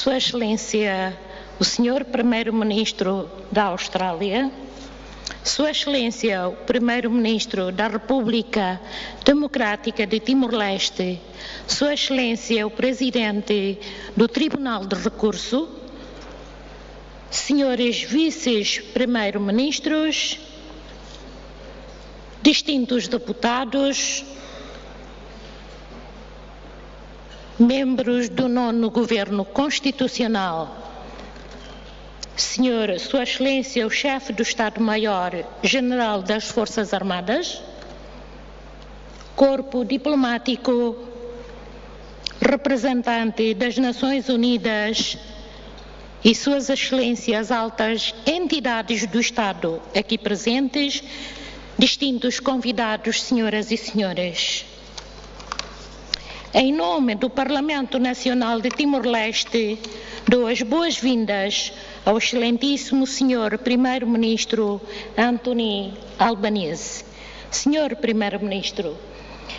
Sua Excelência, o Senhor Primeiro-Ministro da Austrália, Sua Excelência, o Primeiro-Ministro da República Democrática de Timor-Leste, Sua Excelência, o Presidente do Tribunal de Recurso, Senhores Vice-Primeiros-Ministros, distintos deputados, membros do 9º Governo Constitucional, Sua Excelência, o Chefe do Estado-Maior-General das Forças Armadas, Corpo Diplomático, representante das Nações Unidas e Suas Excelências altas entidades do Estado aqui presentes, distintos convidados, senhoras e senhores. Em nome do Parlamento Nacional de Timor-Leste, dou as boas-vindas ao excelentíssimo Senhor Primeiro-Ministro Anthony Albanese. Senhor Primeiro-Ministro,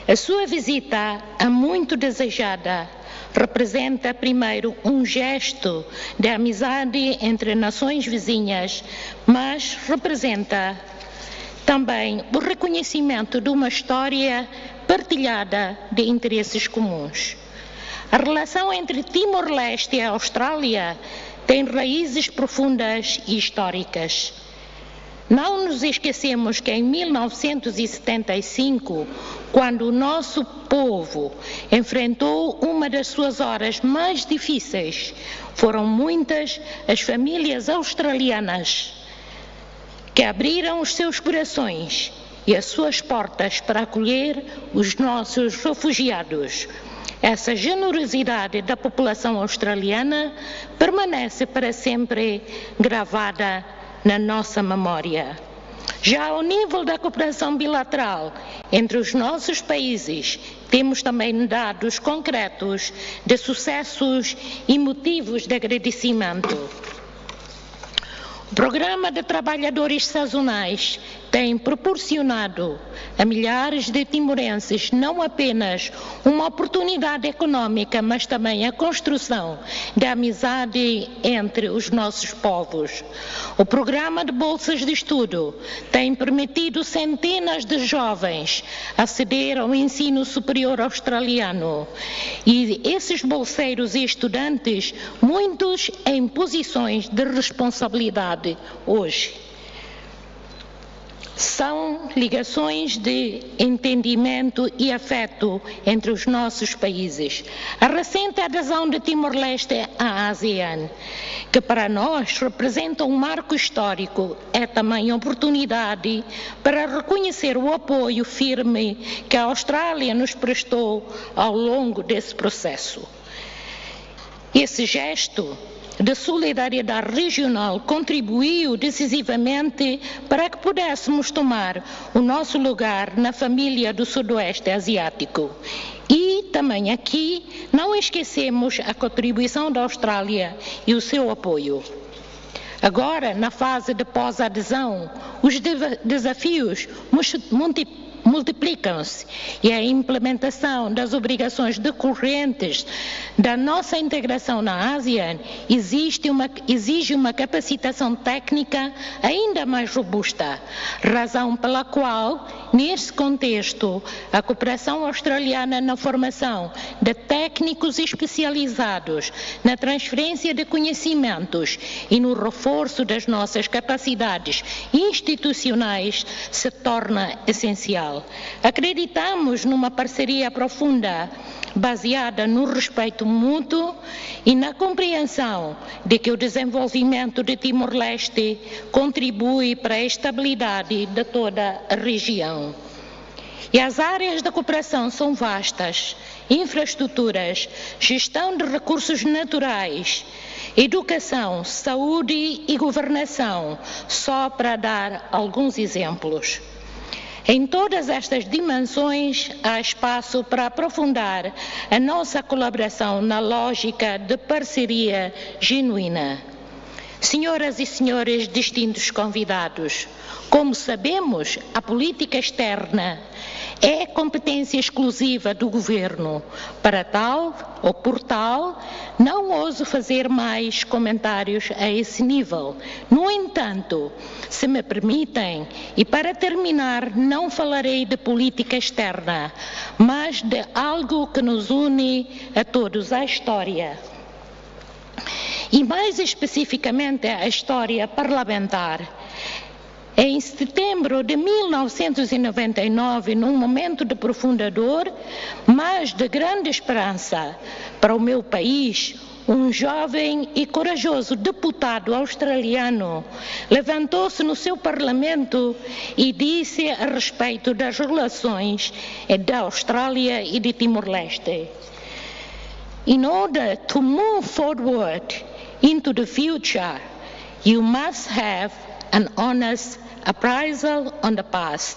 a sua visita, há muito desejada, representa primeiro um gesto de amizade entre nações vizinhas, mas representa também o reconhecimento de uma história partilhada de interesses comuns. A relação entre Timor-Leste e a Austrália tem raízes profundas e históricas. Não nos esquecemos que em 1975, quando o nosso povo enfrentou uma das suas horas mais difíceis, foram muitas as famílias australianas que abriram os seus corações e as suas portas para acolher os nossos refugiados. Essa generosidade da população australiana permanece para sempre gravada na nossa memória. Já ao nível da cooperação bilateral entre os nossos países, temos também dados concretos de sucessos e motivos de agradecimento. O Programa de Trabalhadores Sazonais tem proporcionado a milhares de timorenses não apenas uma oportunidade econômica, mas também a construção de amizade entre os nossos povos. O Programa de Bolsas de Estudo tem permitido centenas de jovens aceder ao ensino superior australiano e esses bolseiros e estudantes, muitos em posições de responsabilidade hoje. São ligações de entendimento e afeto entre os nossos países. A recente adesão de Timor-Leste à ASEAN, que para nós representa um marco histórico, é também oportunidade para reconhecer o apoio firme que a Austrália nos prestou ao longo desse processo. Esse gesto de solidariedade regional contribuiu decisivamente para que pudéssemos tomar o nosso lugar na família do Sudoeste Asiático. E também aqui não esquecemos a contribuição da Austrália e o seu apoio. Agora, na fase de pós-adesão, os desafios multiplicam-se e a implementação das obrigações decorrentes da nossa integração na ASEAN exige uma capacitação técnica ainda mais robusta, razão pela qual, nesse contexto, a cooperação australiana na formação de técnicos especializados, na transferência de conhecimentos e no reforço das nossas capacidades institucionais se torna essencial. Acreditamos numa parceria profunda, baseada no respeito mútuo e na compreensão de que o desenvolvimento de Timor-Leste contribui para a estabilidade de toda a região. E as áreas da cooperação são vastas: infraestruturas, gestão de recursos naturais, educação, saúde e governação, só para dar alguns exemplos. Em todas estas dimensões, há espaço para aprofundar a nossa colaboração na lógica de parceria genuína. Senhoras e senhores distintos convidados, como sabemos, a política externa é competência exclusiva do Governo. Para tal, ou por tal, não ouso fazer mais comentários a esse nível. No entanto, se me permitem, e para terminar, não falarei de política externa, mas de algo que nos une a todos, a história. E mais especificamente a história parlamentar. Em setembro de 1999, num momento de profunda dor, mas de grande esperança para o meu país, um jovem e corajoso deputado australiano levantou-se no seu parlamento e disse a respeito das relações da Austrália e de Timor-Leste: "In order to move forward into the future, you must have an honest appraisal on the past.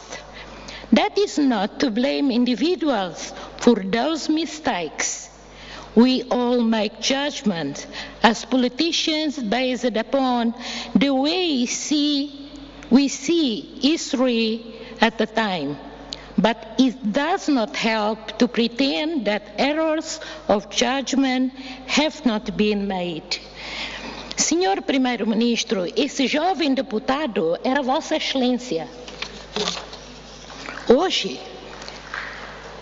That is not to blame individuals for those mistakes. We all make judgments as politicians based upon the way we see history at the time. But it does not help to pretend that errors of judgment have not been made." Senhor Primeiro-Ministro, esse jovem deputado era Vossa Excelência. Hoje,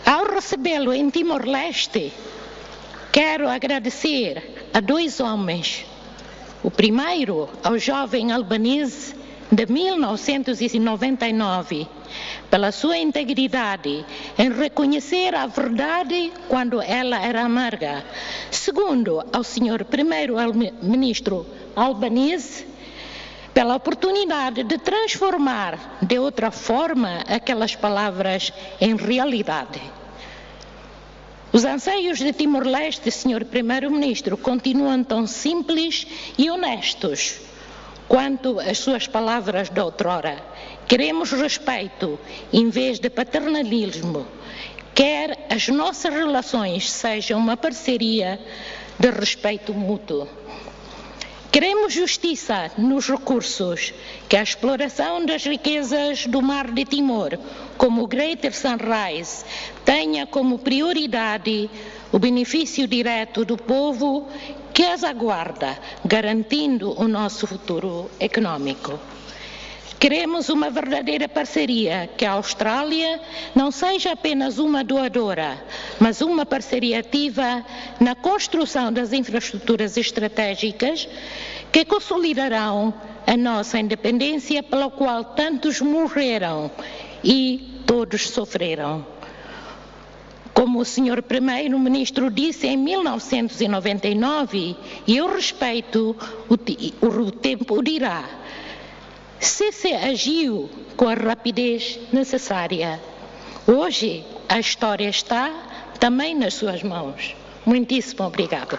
ao recebê-lo em Timor-Leste, quero agradecer a dois homens. O primeiro, ao jovem Albanese de 1999, pela sua integridade em reconhecer a verdade quando ela era amarga. Segundo, ao Sr. Primeiro-Ministro Albanese, pela oportunidade de transformar de outra forma aquelas palavras em realidade. Os anseios de Timor-Leste, Sr. Primeiro-Ministro, continuam tão simples e honestos quanto as suas palavras de outrora. Queremos respeito em vez de paternalismo. Quer as nossas relações sejam uma parceria de respeito mútuo. Queremos justiça nos recursos, que a exploração das riquezas do Mar de Timor, como o Greater Sunrise, tenha como prioridade o benefício direto do povo que as aguarda, garantindo o nosso futuro econômico. Queremos uma verdadeira parceria, que a Austrália não seja apenas uma doadora, mas uma parceria ativa na construção das infraestruturas estratégicas que consolidarão a nossa independência, pela qual tantos morreram e todos sofreram. Como o Sr. Primeiro-Ministro disse em 1999, e eu respeito, o tempo dirá, se agiu com a rapidez necessária. Hoje a história está também nas suas mãos. Muitíssimo obrigado.